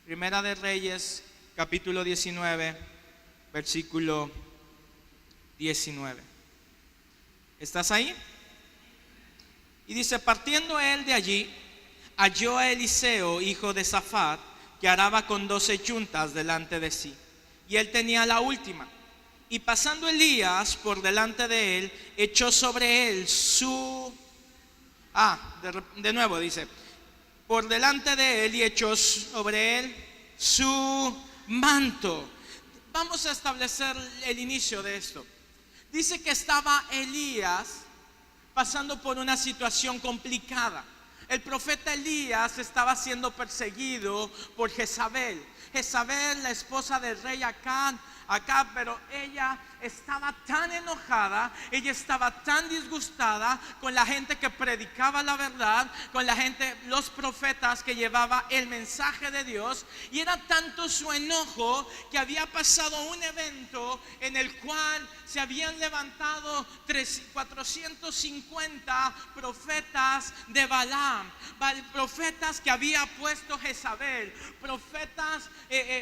Primera de Reyes, capítulo 19, versículo 19. ¿Estás ahí? Y dice: partiendo él de allí, halló a Eliseo, hijo de Safat, que araba con 12 yuntas delante de sí, y él tenía la última. Y pasando Elías por delante de él, echó sobre él su... de nuevo dice: por delante de él, y echó sobre él su manto. Vamos a establecer el inicio de esto. Dice que estaba Elías pasando por una situación complicada. El profeta Elías estaba siendo perseguido por Jezabel. Jezabel, la esposa del rey Acab, pero ella estaba tan enojada, ella estaba tan disgustada con la gente que predicaba la verdad, con la gente, los profetas que llevaba el mensaje de Dios, y era tanto su enojo que había pasado un evento en el cual se habían levantado 450 profetas de Balaam, profetas que había puesto Jezabel, profetas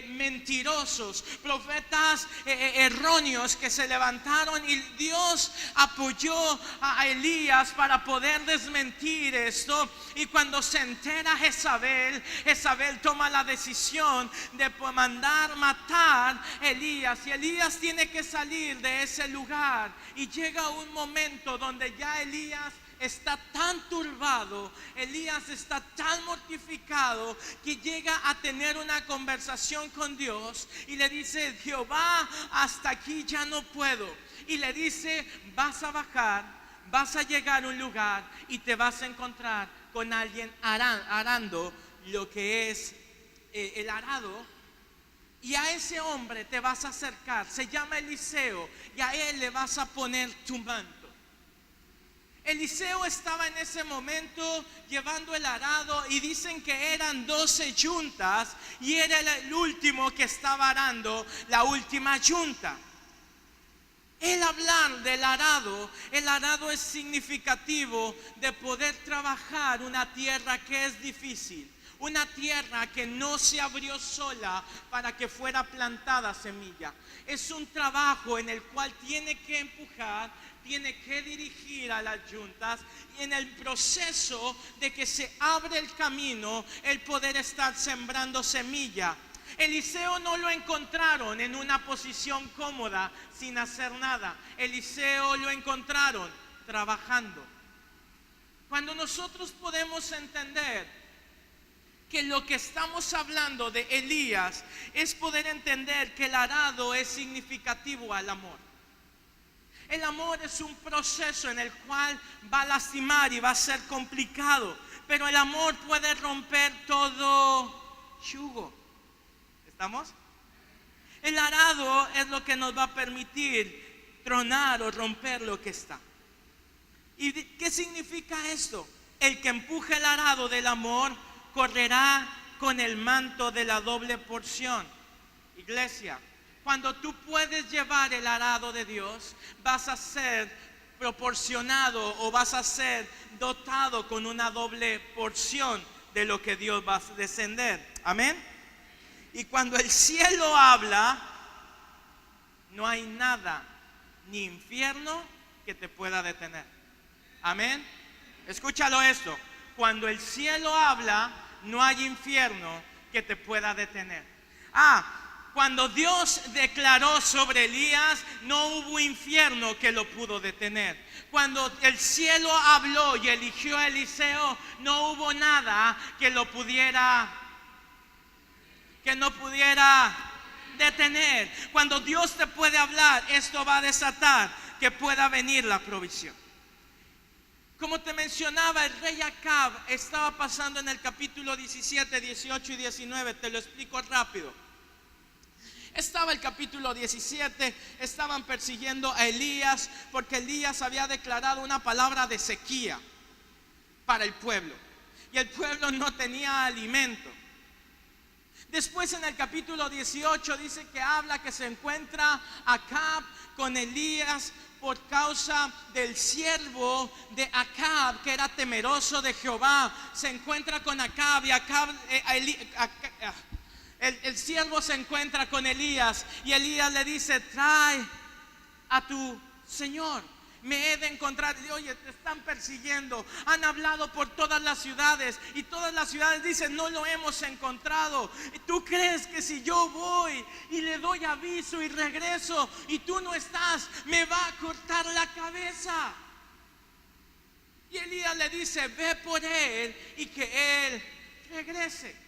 mentirosos, profetas erróneos que se levantaron, y Dios apoyó a Elías para poder desmentir esto. Y cuando se entera Jezabel toma la decisión de mandar matar a Elías, y Elías tiene que salir de ese lugar, y llega un momento donde ya Elías está tan turbado, Elías está tan mortificado, que llega a tener una conversación con Dios y le dice: Jehová, hasta aquí ya no puedo. Y le dice: vas a bajar, vas a llegar a un lugar y te vas a encontrar con alguien arando lo que es el arado, y a ese hombre te vas a acercar, se llama Eliseo, y a él le vas a poner tu manto. Eliseo estaba en ese momento llevando el arado, y dicen que eran 12 yuntas, y era el último que estaba arando la última yunta. El hablar del arado, el arado es significativo de poder trabajar una tierra que es difícil, una tierra que no se abrió sola para que fuera plantada semilla. Es un trabajo en el cual tiene que empujar, tiene que dirigir a las yuntas, y en el proceso de que se abre el camino, el poder estar sembrando semilla. Eliseo no lo encontraron en una posición cómoda sin hacer nada. Eliseo lo encontraron trabajando. Cuando nosotros podemos entender que lo que estamos hablando de Elías es poder entender que el arado es significativo al amor. El amor es un proceso en el cual va a lastimar y va a ser complicado, pero el amor puede romper todo yugo. ¿Estamos? El arado es lo que nos va a permitir tronar o romper lo que está. ¿Y qué significa esto? El que empuje el arado del amor correrá con el manto de la doble porción. Iglesia, cuando tú puedes llevar el arado de Dios, vas a ser proporcionado o vas a ser dotado con una doble porción de lo que Dios va a descender. Amén. Y cuando el cielo habla, no hay nada, ni infierno, que te pueda detener. Amén. Escúchalo esto: cuando el cielo habla, no hay infierno que te pueda detener. Cuando Dios declaró sobre Elías, no hubo infierno que lo pudo detener. Cuando el cielo habló y eligió a Eliseo, no hubo nada que no pudiera detener. Cuando Dios te puede hablar, esto va a desatar que pueda venir la provisión. Como te mencionaba, el rey Acab estaba pasando en el capítulo 17, 18 y 19. Te lo explico rápido. Estaba el capítulo 17, estaban persiguiendo a Elías porque Elías había declarado una palabra de sequía para el pueblo, y el pueblo no tenía alimento. Después, en el capítulo 18, dice que habla que se encuentra Acab con Elías por causa del siervo de Acab, que era temeroso de Jehová. Se encuentra con Acab, y El siervo se encuentra con Elías y Elías le dice: trae a tu señor, me he de encontrar. Y, oye, te están persiguiendo, han hablado por todas las ciudades y todas las ciudades dicen: no lo hemos encontrado. ¿Tú crees que si yo voy y le doy aviso y regreso y tú no estás, me va a cortar la cabeza? Y Elías le dice: ve por él y que él regrese.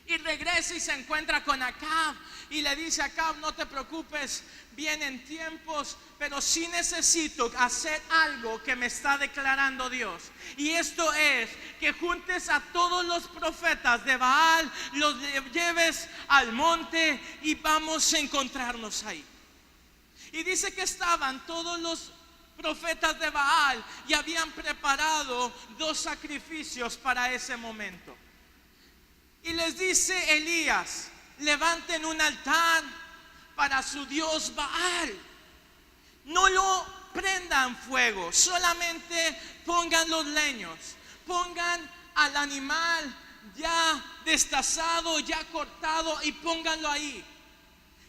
Y regresa y se encuentra con Acab y le dice a Acab: no te preocupes, vienen tiempos, pero sí necesito hacer algo que me está declarando Dios. Y esto es que juntes a todos los profetas de Baal, los lleves al monte y vamos a encontrarnos ahí. Y dice que estaban todos los profetas de Baal y habían preparado 2 sacrificios para ese momento. Y les dice Elías: levanten un altar para su dios Baal. No lo prendan fuego, solamente pongan los leños, pongan al animal ya destazado, ya cortado y pónganlo ahí.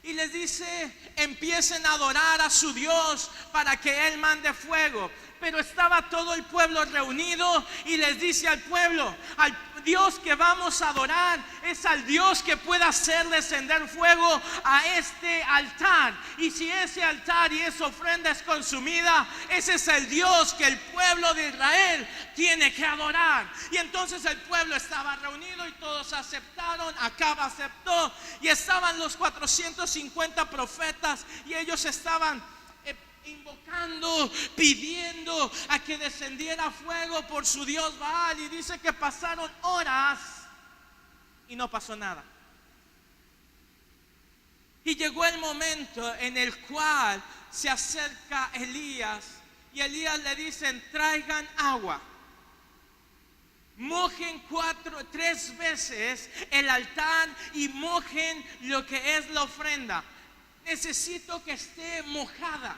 Y les dice: empiecen a adorar a su Dios para que Él mande fuego. Pero estaba todo el pueblo reunido y les dice al pueblo: al Dios que vamos a adorar es al Dios que pueda hacer descender fuego a este altar. Y si ese altar y esa ofrenda es consumida, ese es el Dios que el pueblo de Israel tiene que adorar. Y entonces el pueblo estaba reunido y todos aceptaron. Acab aceptó y estaban los 450 profetas y ellos estaban invocando, pidiendo a que descendiera fuego por su dios Baal. Y dice que pasaron horas y no pasó nada. Y llegó el momento en el cual se acerca Elías y Elías le dicen: traigan agua, mojen 3 veces el altar y mojen lo que es la ofrenda. Necesito que esté mojada.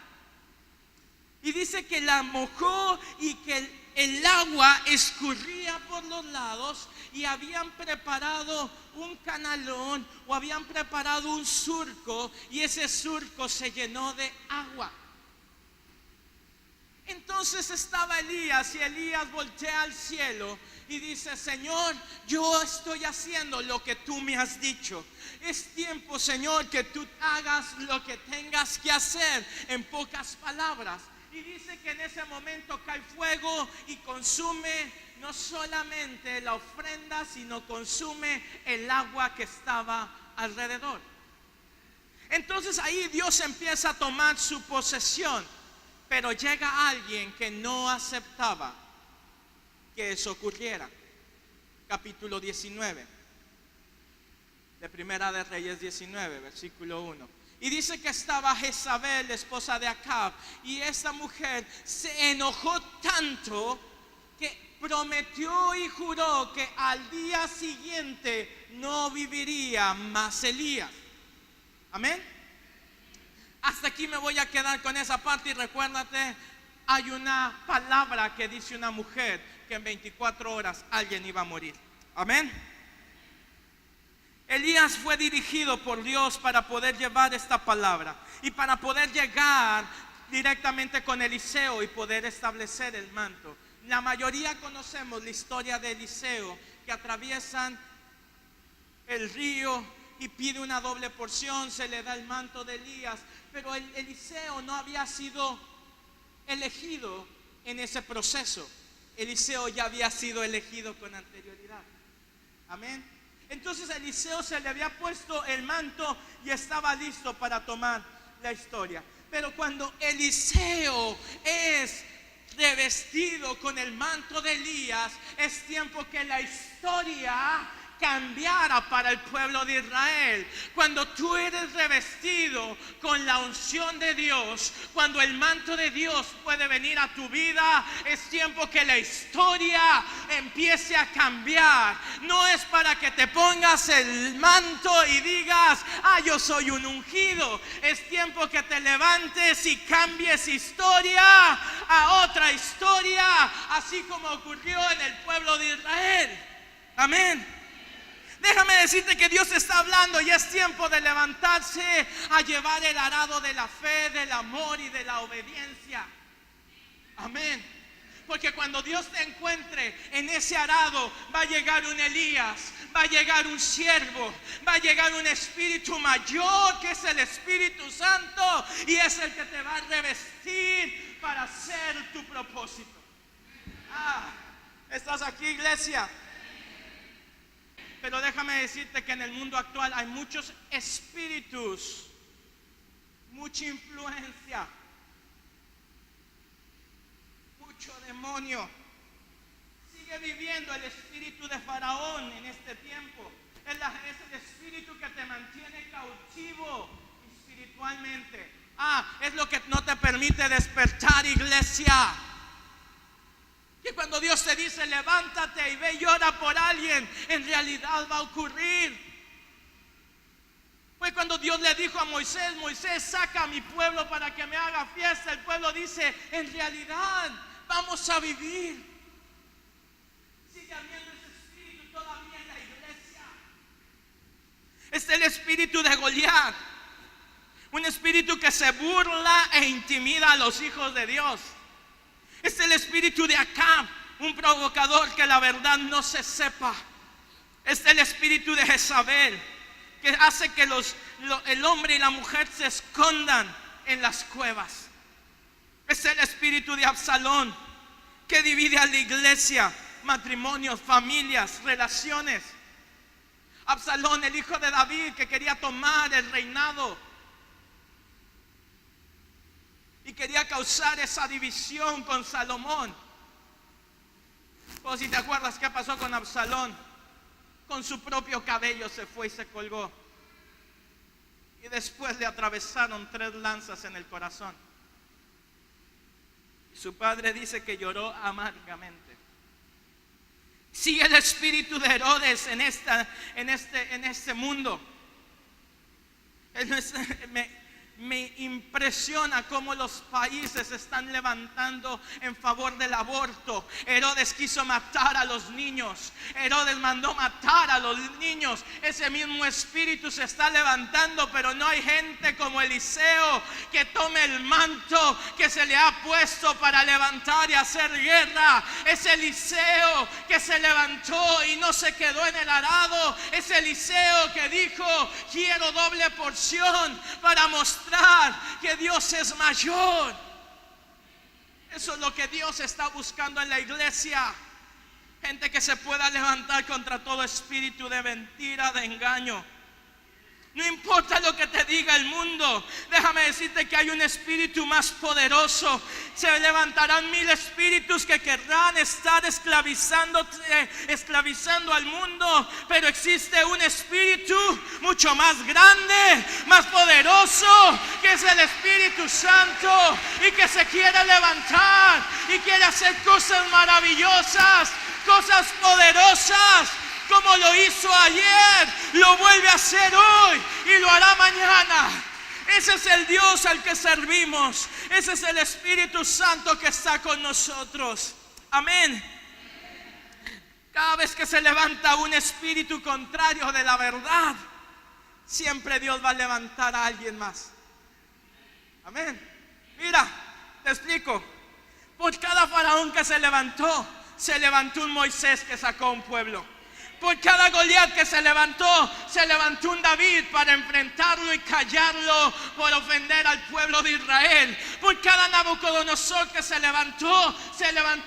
Y dice que la mojó y que el agua escurría por los lados y habían preparado un canalón o habían preparado un surco y ese surco se llenó de agua. Entonces estaba Elías y Elías voltea al cielo y dice: Señor, yo estoy haciendo lo que tú me has dicho. Es tiempo, Señor, que tú hagas lo que tengas que hacer, en pocas palabras. Y dice que en ese momento cae fuego y consume no solamente la ofrenda, sino consume el agua que estaba alrededor. Entonces ahí Dios empieza a tomar su posesión. Pero llega alguien que no aceptaba que eso ocurriera. Capítulo 19 de Primera de Reyes 19, versículo 1. Y dice que estaba Jezabel, esposa de Acab, y esta mujer se enojó tanto que prometió y juró que al día siguiente no viviría más Elías. Amén. Hasta aquí me voy a quedar con esa parte y recuérdate, hay una palabra que dice una mujer que en 24 horas alguien iba a morir. Amén. Elías fue dirigido por Dios para poder llevar esta palabra y para poder llegar directamente con Eliseo y poder establecer el manto. La mayoría conocemos la historia de Eliseo, que atraviesan el río y pide una doble porción, se le da el manto de Elías. Pero Eliseo no había sido elegido en ese proceso. Eliseo ya había sido elegido con anterioridad. Amén. Entonces a Eliseo se le había puesto el manto y estaba listo para tomar la historia. Pero cuando Eliseo es revestido con el manto de Elías, es tiempo que la historia cambiara para el pueblo de Israel. Cuando tú eres revestido con la unción de Dios, cuando el manto de Dios puede venir a tu vida, es tiempo que la historia empiece a cambiar. No es para que te pongas el manto y digas: yo soy un ungido. Es tiempo que te levantes y cambies historia a otra historia, así como ocurrió en el pueblo de Israel. Amén. Déjame decirte que Dios está hablando y es tiempo de levantarse a llevar el arado de la fe, del amor y de la obediencia. Amén. Porque cuando Dios te encuentre en ese arado, va a llegar un Elías, va a llegar un siervo, va a llegar un espíritu mayor que es el Espíritu Santo, y es el que te va a revestir para hacer tu propósito. ¿Estás aquí, iglesia? Pero déjame decirte que en el mundo actual hay muchos espíritus, mucha influencia, mucho demonio. Sigue viviendo el espíritu de Faraón en este tiempo. Es el espíritu que te mantiene cautivo espiritualmente. Es lo que no te permite despertar, iglesia. Que cuando Dios te dice levántate y ve y ora por alguien, en realidad va a ocurrir. Fue cuando Dios le dijo a Moisés: Moisés, saca a mi pueblo para que me haga fiesta. El pueblo dice: en realidad vamos a vivir. Sigue habiendo ese espíritu todavía en la iglesia. Es el espíritu de Goliat, un espíritu que se burla e intimida a los hijos de Dios. Es el espíritu de Acab, un provocador que la verdad no se sepa. Es el espíritu de Jezabel, que hace que el hombre y la mujer se escondan en las cuevas. Es el espíritu de Absalón, que divide a la iglesia, matrimonios, familias, relaciones. Absalón, el hijo de David, que quería tomar el reinado y quería causar esa división con Salomón. Si te acuerdas qué pasó con Absalón, con su propio cabello se fue y se colgó, y después le atravesaron 3 lanzas en el corazón. Su padre dice que lloró amargamente. Sigue el espíritu de Herodes en este mundo. Me impresiona cómo los países se están levantando en favor del aborto. Herodes quiso matar a los niños. Herodes mandó matar a los niños. Ese mismo espíritu se está levantando, pero no hay gente como Eliseo que tome el manto que se le ha puesto para levantar y hacer guerra. Es Eliseo que se levantó y no se quedó en el arado. Es Eliseo que dijo: quiero doble porción para mostrar que Dios es mayor. Eso es lo que Dios está buscando en la iglesia. Gente que se pueda levantar contra todo espíritu de mentira, de engaño. No importa lo que te diga el mundo, déjame decirte que hay un espíritu más poderoso. Se levantarán 1000 espíritus que querrán estar esclavizando al mundo, pero existe un espíritu mucho más grande, más poderoso, que es el Espíritu Santo, y que se quiere levantar y quiere hacer cosas maravillosas, cosas poderosas. Como lo hizo ayer, lo vuelve a hacer hoy y lo hará mañana. Ese es el Dios al que servimos. Ese es el Espíritu Santo que está con nosotros. Amén. Cada vez que se levanta un espíritu contrario de la verdad, siempre Dios va a levantar a alguien más. Amén. Mira, te explico. Por cada faraón que se levantó un Moisés que sacó un pueblo. Por cada Goliat que se levantó un David para enfrentarlo y callarlo por ofender al pueblo de Israel. Por cada Nabucodonosor que se levantó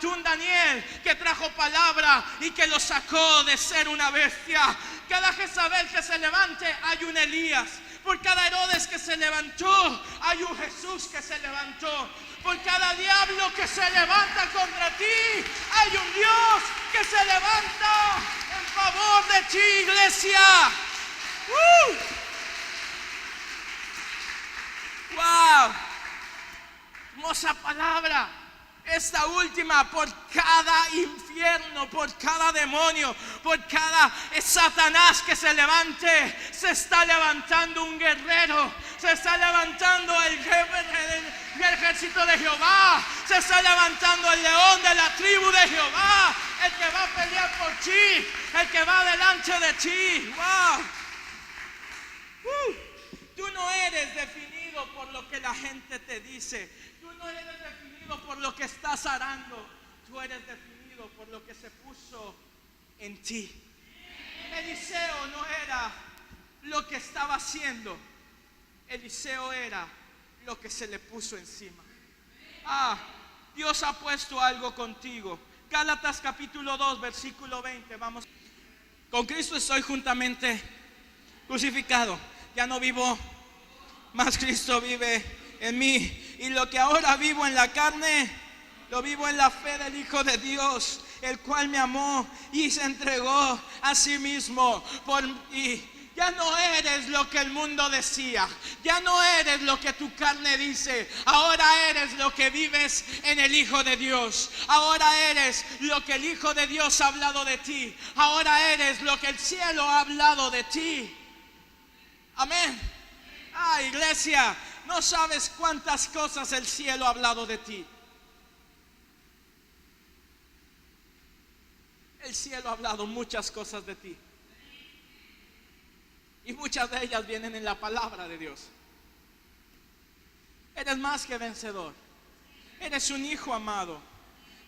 un Daniel que trajo palabra y que lo sacó de ser una bestia. Cada Jezabel que se levante, hay un Elías. Por cada Herodes que se levantó, hay un Jesús que se levantó. Por cada diablo que se levanta contra ti, hay un Dios que se levanta en favor de ti, iglesia. ¡Wow! Hermosa palabra. Esta última, por cada infierno, por cada demonio, por cada Satanás que se levante, se está levantando un guerrero, se está levantando el ejército de Jehová, se está levantando el león de la tribu de Jehová, el que va a pelear por ti, el que va delante de ti. Wow. Tú no eres definido por lo que la gente te dice. Tú no eres definido por lo que estás harando. Tú eres definido por lo que se puso en ti. Eliseo no era lo que estaba haciendo. Eliseo era lo que se le puso encima. Dios ha puesto algo contigo. Gálatas capítulo 2, versículo 20. Vamos. Con Cristo estoy juntamente crucificado. Ya no vivo, mas Cristo vive en mí. Y lo que ahora vivo en la carne, lo vivo en la fe del Hijo de Dios, el cual me amó y se entregó a sí mismo por mí. Ya no eres lo que el mundo decía. Ya no eres lo que tu carne dice. Ahora eres lo que vives en el Hijo de Dios. Ahora eres lo que el Hijo de Dios ha hablado de ti. Ahora eres lo que el cielo ha hablado de ti. Amén. Iglesia, no sabes cuántas cosas el cielo ha hablado de ti. El cielo ha hablado muchas cosas de ti. Y muchas de ellas vienen en la palabra de Dios. Eres más que vencedor. Eres un hijo amado.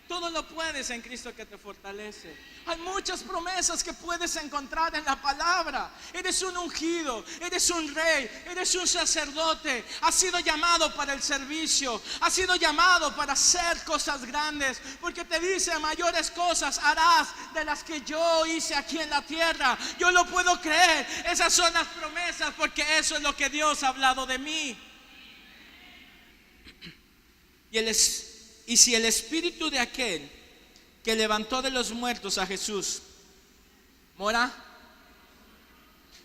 Todo lo puedes en Cristo que te fortalece. Hay muchas promesas que puedes encontrar en la palabra. Eres un ungido, eres un rey, eres un sacerdote. Has sido llamado para el servicio. Has sido llamado para hacer cosas grandes. Porque te dice, mayores cosas harás de las que yo hice aquí en la tierra. Yo lo puedo creer. Esas son las promesas, porque eso es lo que Dios ha hablado de mí. Y si el espíritu de aquel que levantó de los muertos a Jesús mora,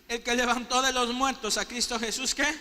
el que levantó de los muertos a Cristo Jesús, ¿qué?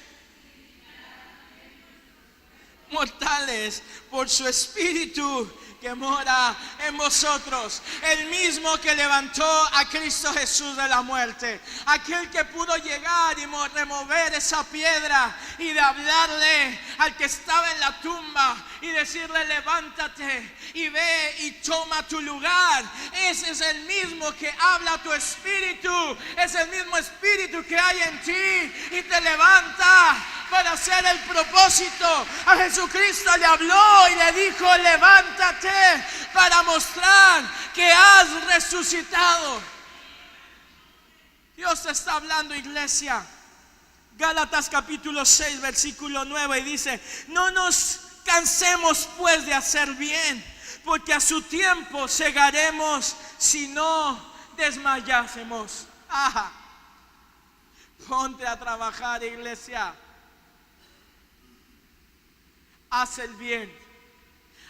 Mortales por su espíritu que mora en vosotros. El mismo que levantó a Cristo Jesús de la muerte. Aquel que pudo llegar y remover esa piedra y de hablarle al que estaba en la tumba y decirle, levántate y ve y toma tu lugar. Ese es el mismo que habla a tu espíritu. Es el mismo espíritu que hay en ti y te levanta para hacer el propósito. A Jesucristo le habló y le dijo, levántate, para mostrar que has resucitado. Dios te está hablando, iglesia. Gálatas capítulo 6, versículo 9, y dice, no nos cansemos pues de hacer bien, porque a su tiempo segaremos si no desmayásemos. Ponte a trabajar, iglesia. Haz el bien.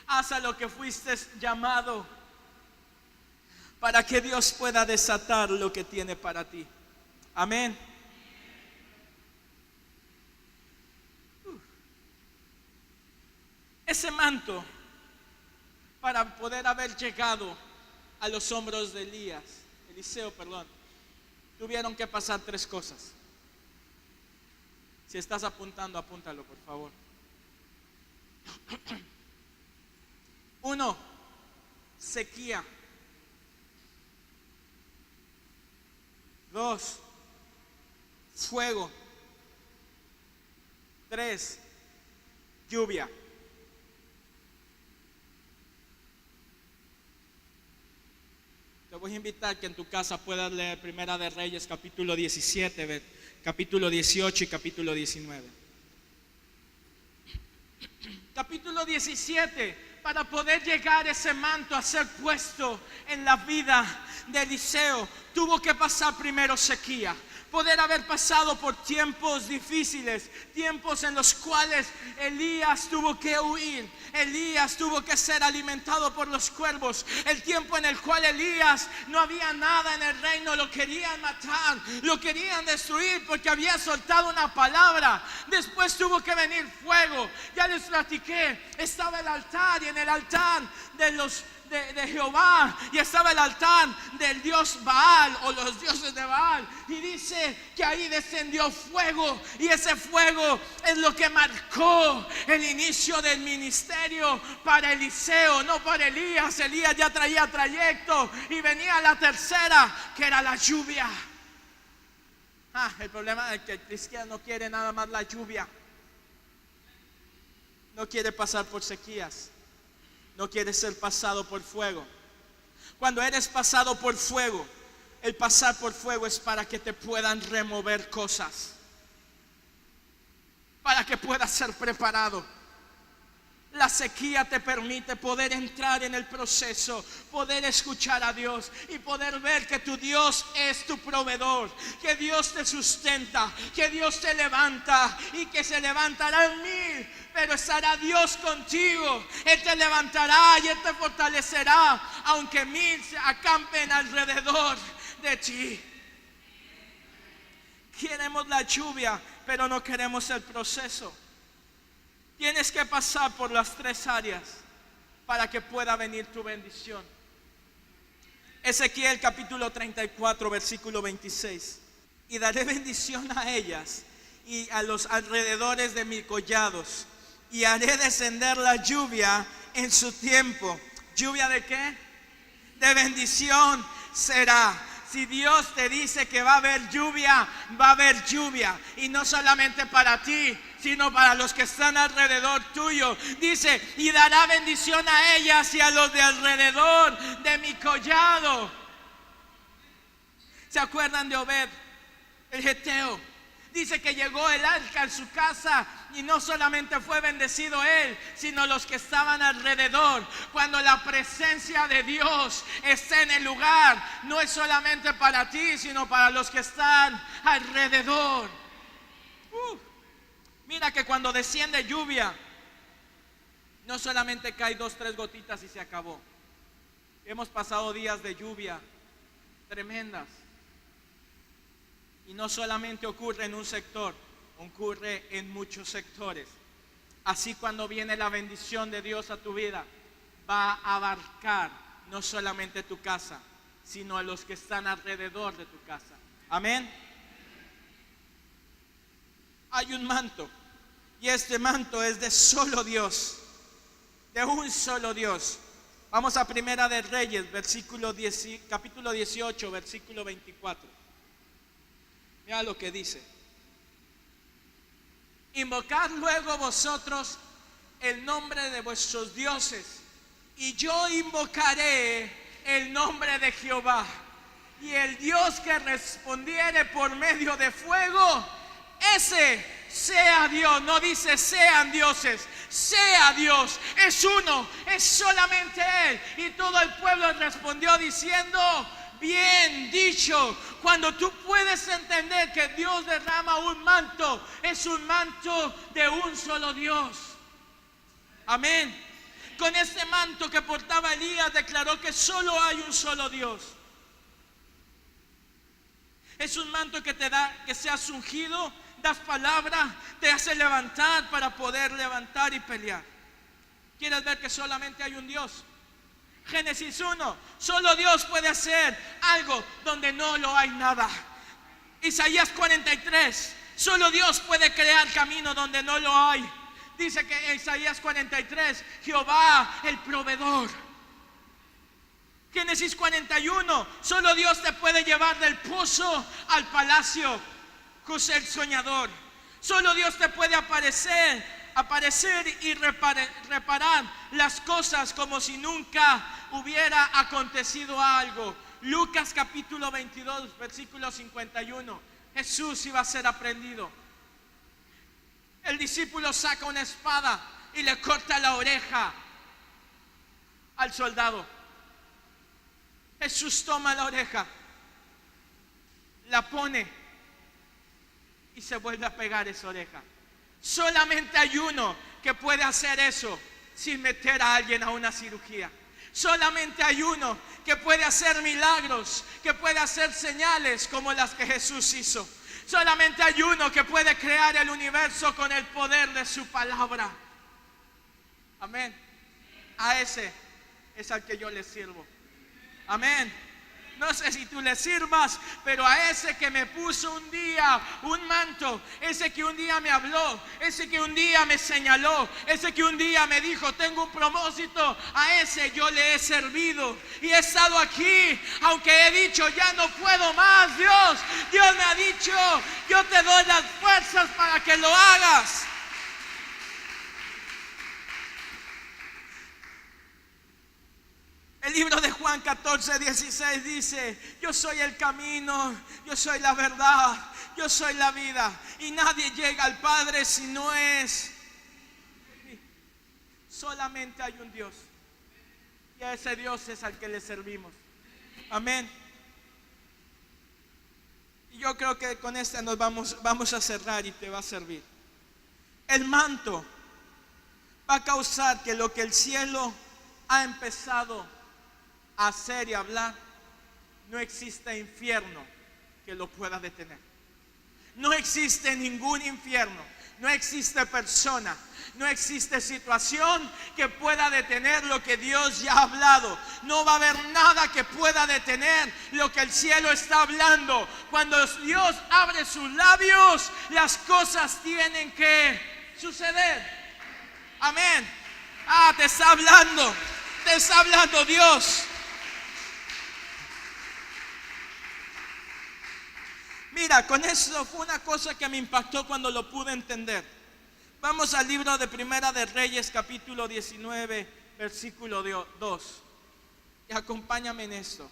Haz a lo que fuiste llamado, para que Dios pueda desatar lo que tiene para ti. Amén. Ese manto, para poder haber llegado a los hombros de Eliseo, tuvieron que pasar 3 cosas. Si estás apuntando, apúntalo, por favor. 1, sequía. 2, fuego. 3, lluvia. Te voy a invitar que en tu casa puedas leer Primera de Reyes capítulo 17, capítulo 18 y capítulo 19. Capítulo 17. Para poder llegar ese manto a ser puesto en la vida de Eliseo, tuvo que pasar primero sequía. Poder haber pasado por tiempos difíciles, tiempos en los cuales Elías tuvo que huir, Elías tuvo que ser alimentado por los cuervos, el tiempo en el cual Elías no había nada en el reino, lo querían matar, lo querían destruir porque había soltado una palabra. Después tuvo que venir fuego, ya les platiqué, estaba el altar y en el altar de Jehová y estaba el altar del dios Baal o los dioses de Baal, y dice que ahí descendió fuego, y ese fuego es lo que marcó el inicio del ministerio para Eliseo, no para Elías. Elías ya traía trayecto y venía la tercera, que era la lluvia. El problema es que el cristiano no quiere nada más la lluvia, no quiere pasar por sequías, no quieres ser pasado por fuego. Cuando eres pasado por fuego, el pasar por fuego es para que te puedan remover cosas, para que puedas ser preparado. La sequía te permite poder entrar en el proceso, poder escuchar a Dios y poder ver que tu Dios es tu proveedor, que Dios te sustenta, que Dios te levanta y que se levantará en mí, pero estará Dios contigo. Él te levantará y Él te fortalecerá, aunque 1000 se acampen alrededor de ti. Queremos la lluvia, pero no queremos el proceso. Tienes que pasar por las 3 áreas para que pueda venir tu bendición. Ezequiel capítulo 34 versículo 26. Y daré bendición a ellas y a los alrededores de mis collados, y haré descender la lluvia en su tiempo. ¿Lluvia de qué? De bendición será. Si Dios te dice que va a haber lluvia, va a haber lluvia. Y no solamente para ti, sino para los que están alrededor tuyo. Dice, y dará bendición a ellas y a los de alrededor de mi collado. ¿Se acuerdan de Obed, el geteo? Dice que llegó el arca en su casa y no solamente fue bendecido él, sino los que estaban alrededor. Cuando la presencia de Dios está en el lugar, no es solamente para ti, sino para los que están alrededor. Mira que cuando desciende lluvia, no solamente cae 2-3 gotitas y se acabó. Hemos pasado días de lluvia tremendas. Y no solamente ocurre en un sector, ocurre en muchos sectores. Así cuando viene la bendición de Dios a tu vida, va a abarcar no solamente tu casa, sino a los que están alrededor de tu casa. Amén. Hay un manto, y este manto es de solo Dios, de un solo Dios. Vamos a Primera de Reyes, capítulo 18, versículo 24. Mira lo que dice. Invocad luego vosotros el nombre de vuestros dioses, y yo invocaré el nombre de Jehová. Y el Dios que respondiere por medio de fuego, ese sea Dios. No dice sean dioses, sea Dios. Es uno, es solamente Él. Y todo el pueblo respondió diciendo, bien dicho. Cuando tú puedes entender que Dios derrama un manto, es un manto de un solo Dios. Amén. Con este manto que portaba Elías, declaró que solo hay un solo Dios. Es un manto que te da, que seas ungido, das palabra, te hace levantar para poder levantar y pelear. ¿Quieres ver que solamente hay un Dios? Génesis 1, solo Dios puede hacer algo donde no lo hay nada. Isaías 43, solo Dios puede crear camino donde no lo hay. Dice que en Isaías 43, Jehová el proveedor. Génesis 41, solo Dios te puede llevar del pozo al palacio. José el soñador. Solo Dios te puede aparecer y reparar las cosas como si nunca hubiera acontecido algo. Lucas capítulo 22 versículo 51. Jesús iba a ser aprendido. El discípulo saca una espada y le corta la oreja al soldado. Jesús toma la oreja la pone y se vuelve a pegar esa oreja. Solamente hay uno que puede hacer eso sin meter a alguien a una cirugía. Solamente hay uno que puede hacer milagros, que puede hacer señales como las que Jesús hizo. Solamente hay uno que puede crear el universo con el poder de su palabra. Amén. A ese es al que yo le sirvo. Amén. No sé si tú le sirvas, pero a ese que me puso un día un manto, ese que un día me habló, ese que un día me señaló, ese que un día me dijo tengo un propósito, a ese yo le he servido y he estado aquí, aunque he dicho ya no puedo más. Dios me ha dicho, yo te doy las fuerzas para que lo hagas. El libro de Juan 14:16 dice: yo soy el camino, yo soy la verdad, yo soy la vida, y nadie llega al Padre si no es. Solamente hay un Dios, y a ese Dios es al que le servimos. Amén. Y yo creo que con esta nos vamos a cerrar y te va a servir. El manto va a causar que lo que el cielo ha empezado a hacer y hablar, no existe infierno que lo pueda detener. No existe ningún infierno, no existe persona, no existe situación que pueda detener lo que Dios ya ha hablado. No va a haber nada que pueda detener lo que el cielo está hablando. Cuando Dios abre sus labios, las cosas tienen que suceder. Amén. Te está hablando Dios. Mira, con eso fue una cosa que me impactó cuando lo pude entender. Vamos al libro de Primera de Reyes, capítulo 19, versículo 2. Y acompáñame en esto.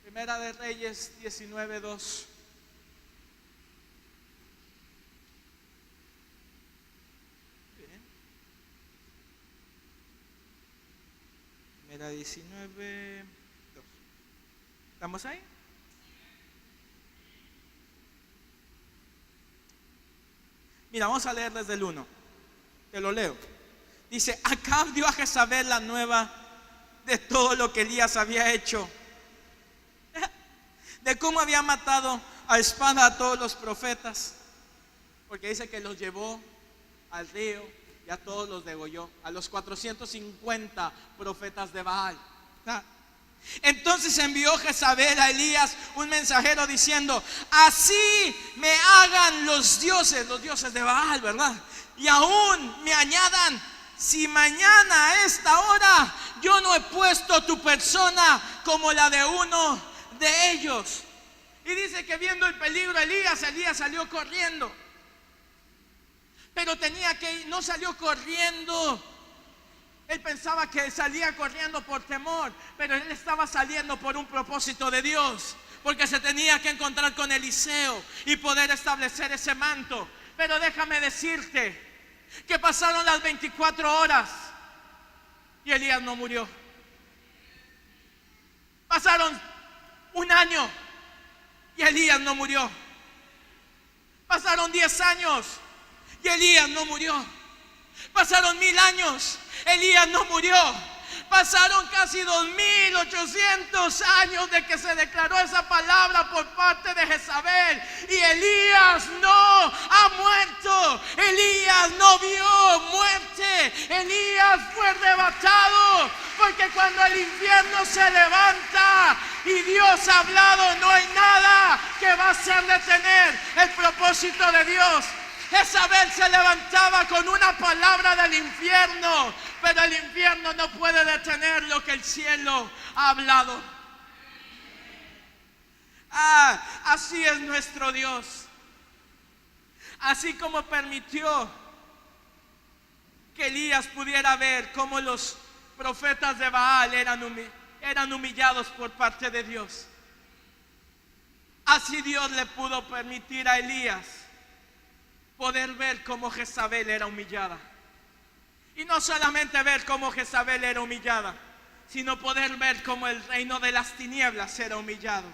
Primera de Reyes 19, 2. Primera 19, 2. ¿Estamos ahí? Mira, vamos a leer desde el 1. Te lo leo. Dice: Acab dio a Jezabel la nueva de todo lo que Elías había hecho, de cómo había matado a espada a todos los profetas, porque dice que los llevó al río y a todos los degolló, a los 450 profetas de Baal. Entonces envió Jezabel a Elías un mensajero diciendo: así me hagan los dioses de Baal, ¿verdad? Y aún me añadan, si mañana a esta hora yo no he puesto tu persona como la de uno de ellos. Y dice que viendo el peligro Elías salió corriendo. Pero tenía que ir, no salió corriendo. Él pensaba que salía corriendo por temor, pero él estaba saliendo por un propósito de Dios, porque se tenía que encontrar con Eliseo y poder establecer ese manto. Pero déjame decirte que pasaron las 24 horas y Elías no murió. Pasaron un año y Elías no murió. Pasaron 10 años y Elías no murió. Pasaron 1000 años, Elías no murió. Pasaron casi 2800 años de que se declaró esa palabra por parte de Jezabel, y Elías no ha muerto. Elías no vio muerte. Elías fue arrebatado, porque cuando el infierno se levanta y Dios ha hablado, no hay nada que va a hacer detener el propósito de Dios. Jezabel se levantaba con una palabra del infierno, pero el infierno no puede detener lo que el cielo ha hablado. Así es nuestro Dios. Así como permitió que Elías pudiera ver cómo los profetas de Baal eran humillados por parte de Dios, así Dios le pudo permitir a Elías poder ver cómo Jezabel era humillada. Y no solamente ver cómo Jezabel era humillada, sino poder ver cómo el reino de las tinieblas era humillado.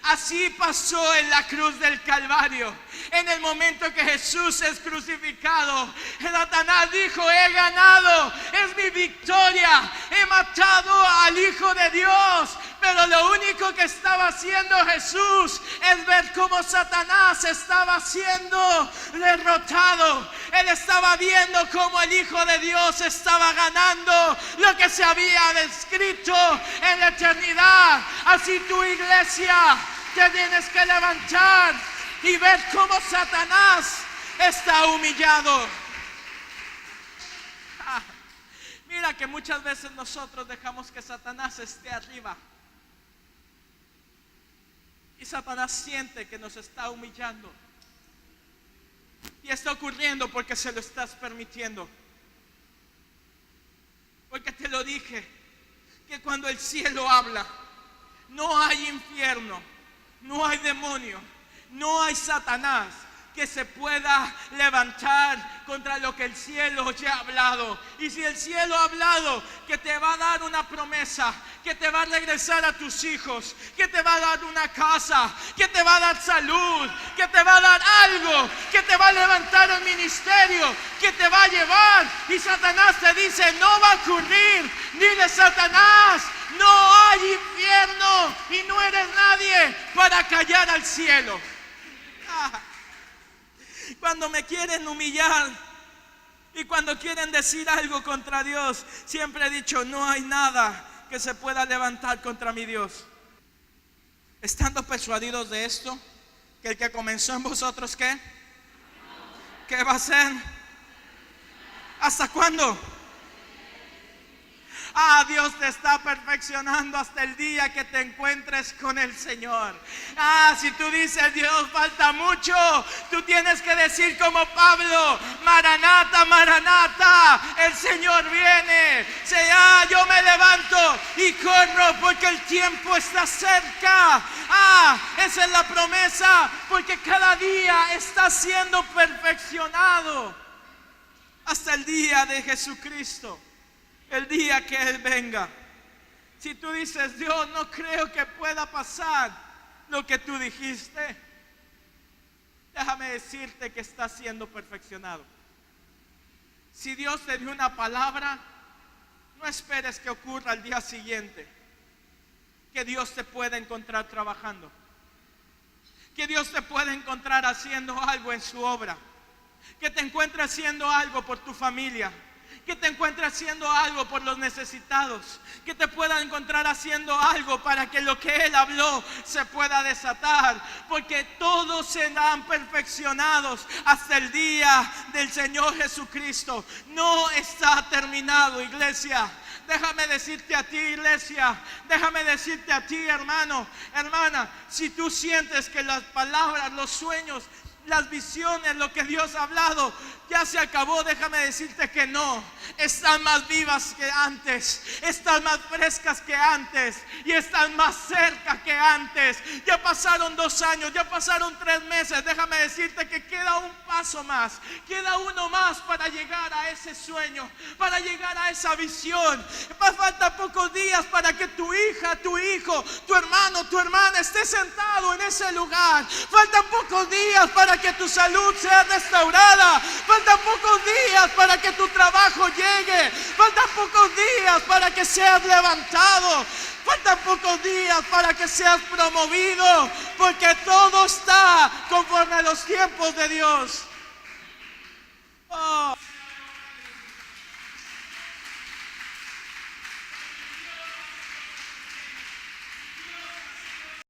Así pasó en la cruz del Calvario. En el momento que Jesús es crucificado, Satanás dijo: he ganado, es mi victoria, he matado al Hijo de Dios. Pero lo único que estaba haciendo Jesús es ver cómo Satanás estaba siendo derrotado. Él estaba viendo cómo el Hijo de Dios estaba ganando lo que se había descrito en la eternidad. Así tu iglesia, te tienes que levantar y ver cómo Satanás está humillado. Mira que muchas veces nosotros dejamos que Satanás esté arriba. Y Satanás siente que nos está humillando. Y está ocurriendo porque se lo estás permitiendo. Porque te lo dije, que cuando el cielo habla, no hay infierno, no hay demonio, no hay Satanás que se pueda levantar contra lo que el cielo ya ha hablado. Y si el cielo ha hablado que te va a dar una promesa, que te va a regresar a tus hijos, que te va a dar una casa, que te va a dar salud, que te va a dar algo, que te va a levantar el ministerio, que te va a llevar, y Satanás te dice: no va a ocurrir. Dile: Satanás, no hay infierno y no eres nadie para callar al cielo. Cuando me quieren humillar y cuando quieren decir algo contra Dios, siempre he dicho: no hay nada que se pueda levantar contra mi Dios. Estando persuadidos de esto, que el que comenzó en vosotros, ¿qué? ¿Qué va a hacer? ¿Hasta cuándo? Dios te está perfeccionando hasta el día que te encuentres con el Señor. Si tú dices: Dios, falta mucho, tú tienes que decir como Pablo: Maranata, Maranata, el Señor viene. Yo me levanto y corro porque el tiempo está cerca. Esa es la promesa, porque cada día está siendo perfeccionado hasta el día de Jesucristo. El día que Él venga. Si tú dices: Dios, no creo que pueda pasar lo que tú dijiste, déjame decirte que está siendo perfeccionado. Si Dios te dio una palabra, no esperes que ocurra al día siguiente. Que Dios te pueda encontrar trabajando. Que Dios te pueda encontrar haciendo algo en su obra. Que te encuentre haciendo algo por tu familia. Que te encuentre haciendo algo por los necesitados. Que te pueda encontrar haciendo algo para que lo que Él habló se pueda desatar. Porque todos serán perfeccionados hasta el día del Señor Jesucristo. No está terminado, iglesia. Déjame decirte a ti, iglesia, déjame decirte a ti, hermano, hermana, si tú sientes que las palabras, los sueños, las visiones, lo que Dios ha hablado ya se acabó, déjame decirte que no. Están más vivas que antes, están más frescas que antes y están más cerca que antes. Ya pasaron 2 años, ya pasaron 3 meses. Déjame decirte que queda un paso más, queda uno más para llegar a ese sueño, para llegar a esa visión. Faltan pocos días para que tu hija, tu hijo, tu hermano, tu hermana esté sentado en ese lugar. Faltan pocos días para que tu salud sea restaurada. Faltan pocos días para que tu trabajo llegue. Faltan pocos días para que seas levantado. Faltan pocos días para que seas promovido. Porque todo está conforme a los tiempos de Dios.